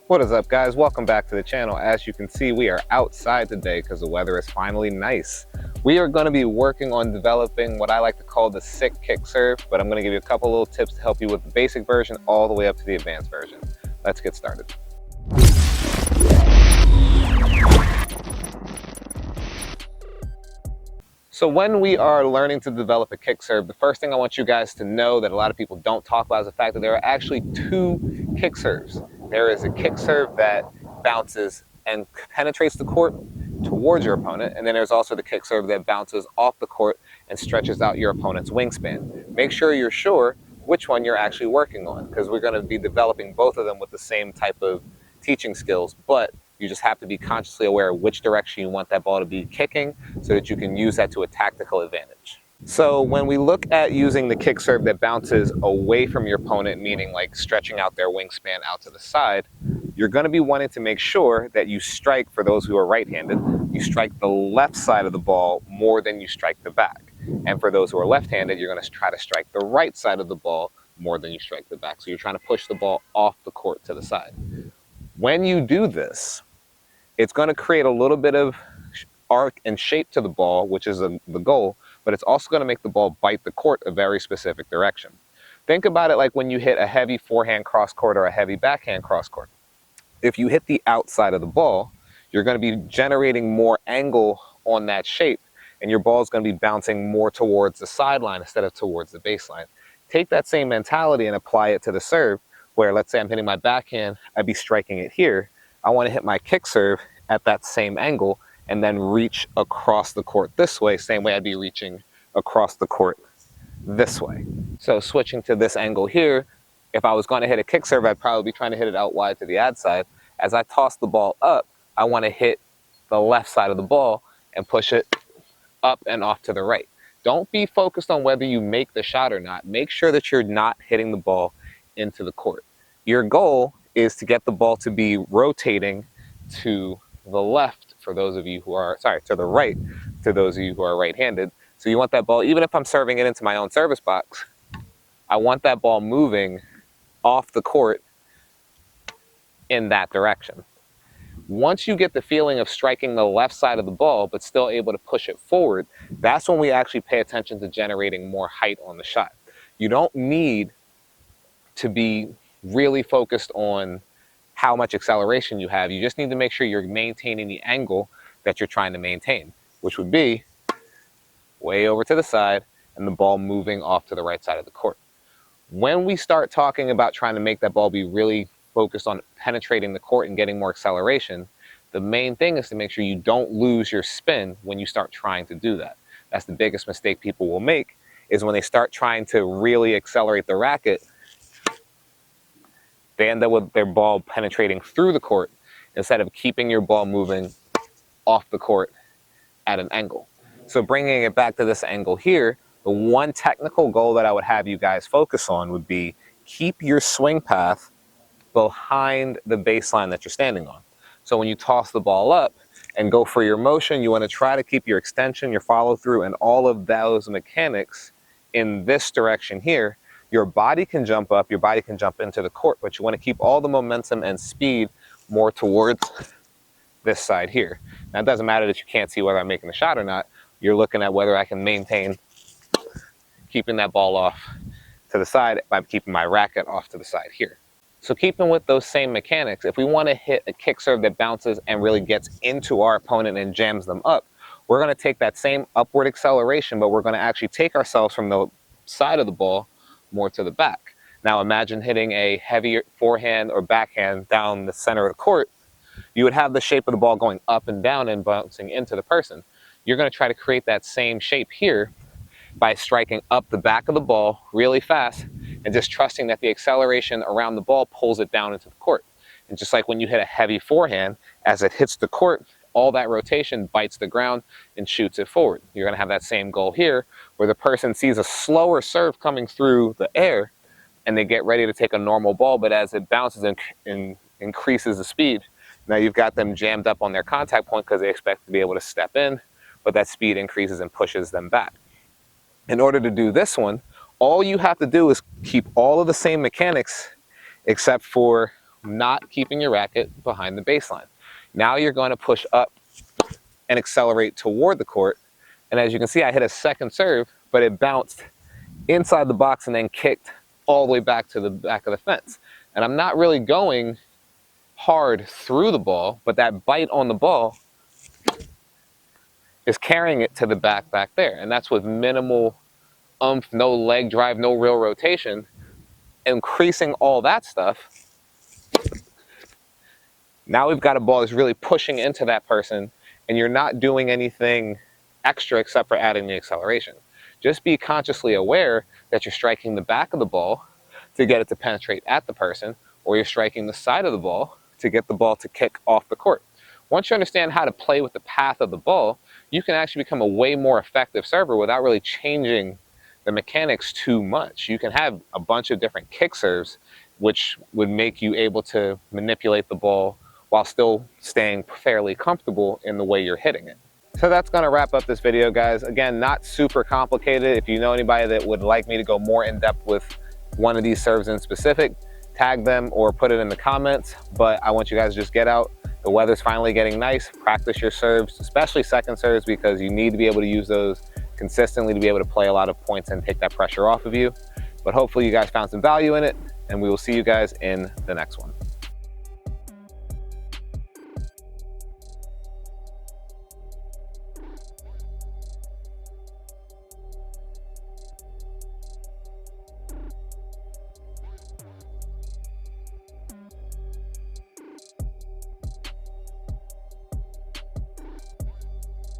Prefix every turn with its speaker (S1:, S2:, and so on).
S1: What is up, guys? Welcome back to the channel. As you can see, we are outside today because the weather is finally nice. We are going to be working on developing what I like to call the sick kick serve, but I'm going to give you a couple little tips to help you with the basic version all the way up to the advanced version. Let's get started. So when we are learning to develop a kick serve, the first thing I want you guys to know that a lot of people don't talk about is the fact that there are actually two kick serves. There is a kick serve that bounces and penetrates the court towards your opponent, and then there's also the kick serve that bounces off the court and stretches out your opponent's wingspan. Make sure you're sure which one you're actually working on, because we're going to be developing both of them with the same type of teaching skills, but you just have to be consciously aware of which direction you want that ball to be kicking so that you can use that to a tactical advantage. So when we look at using the kick serve that bounces away from your opponent, meaning like stretching out their wingspan out to the side, you're going to be wanting to make sure that you strike, for those who are right-handed, you strike the left side of the ball more than you strike the back. And for those who are left-handed, you're going to try to strike the right side of the ball more than you strike the back. So you're trying to push the ball off the court to the side. When you do this, it's going to create a little bit of arc and shape to the ball, which is the goal, but it's also going to make the ball bite the court a very specific direction. Think about it like when you hit a heavy forehand cross court or a heavy backhand cross court. If you hit the outside of the ball, you're going to be generating more angle on that shape, and your ball is going to be bouncing more towards the sideline instead of towards the baseline. Take that same mentality and apply it to the serve, where let's say I'm hitting my backhand, I'd be striking it here. I want to hit my kick serve at that same angle and then reach across the court this way, same way I'd be reaching across the court this way. So switching to this angle here, if I was going to hit a kick serve, I'd probably be trying to hit it out wide to the ad side. As I toss the ball up, I want to hit the left side of the ball and push it up and off to the right. Don't be focused on whether you make the shot or not. Make sure that you're not hitting the ball into the court. Your goal is to get the ball to be rotating to the left for those of you who are, to the right to those of you who are right-handed. So you want that ball, even if I'm serving it into my own service box, I want that ball moving off the court in that direction. Once you get the feeling of striking the left side of the ball, but still able to push it forward, that's when we actually pay attention to generating more height on the shot. You don't need to be really focused on how much acceleration you have. You just need to make sure you're maintaining the angle that you're trying to maintain, which would be way over to the side and the ball moving off to the right side of the court. When we start talking about trying to make that ball be really focused on penetrating the court and getting more acceleration, the main thing is to make sure you don't lose your spin when you start trying to do that. That's the biggest mistake people will make, is when they start trying to really accelerate the racket, they end up with their ball penetrating through the court instead of keeping your ball moving off the court at an angle. So bringing it back to this angle here, the one technical goal that I would have you guys focus on would be keep your swing path behind the baseline that you're standing on. So when you toss the ball up and go for your motion, you want to try to keep your extension, your follow through, and all of those mechanics in this direction here. Your body can jump up, your body can jump into the court, but you want to keep all the momentum and speed more towards this side here. Now, it doesn't matter that you can't see whether I'm making the shot or not. You're looking at whether I can maintain keeping that ball off to the side by keeping my racket off to the side here. So keeping with those same mechanics, if we want to hit a kick serve that bounces and really gets into our opponent and jams them up, we're going to take that same upward acceleration, but we're going to actually take ourselves from the side of the ball more to the back. Now imagine hitting a heavier forehand or backhand down the center of the court. You would have the shape of the ball going up and down and bouncing into the person. You're going to try to create that same shape here by striking up the back of the ball really fast and just trusting that the acceleration around the ball pulls it down into the court. And just like when you hit a heavy forehand, as it hits the court, all that rotation bites the ground and shoots it forward. You're going to have that same goal here, where the person sees a slower serve coming through the air and they get ready to take a normal ball, but as it bounces and increases the speed, now you've got them jammed up on their contact point because they expect to be able to step in, but that speed increases and pushes them back. In order to do this one, all you have to do is keep all of the same mechanics except for not keeping your racket behind the baseline. Now you're going to push up and accelerate toward the court. And as you can see, I hit a second serve, but it bounced inside the box and then kicked all the way back to the back of the fence. And I'm not really going hard through the ball, but that bite on the ball is carrying it to the back there. And that's with minimal oomph, no leg drive, no real rotation. Increasing all that stuff, now we've got a ball that's really pushing into that person, and you're not doing anything extra except for adding the acceleration. Just be consciously aware that you're striking the back of the ball to get it to penetrate at the person, or you're striking the side of the ball to get the ball to kick off the court. Once you understand how to play with the path of the ball, you can actually become a way more effective server without really changing the mechanics too much. You can have a bunch of different kick serves, which would make you able to manipulate the ball while still staying fairly comfortable in the way you're hitting it. So that's going to wrap up this video, guys. Again, not super complicated. If you know anybody that would like me to go more in depth with one of these serves in specific, tag them or put it in the comments. But I want you guys to just get out. The weather's finally getting nice. Practice your serves, especially second serves, because you need to be able to use those consistently to be able to play a lot of points and take that pressure off of you. But hopefully you guys found some value in it, and we will see you guys in the next one.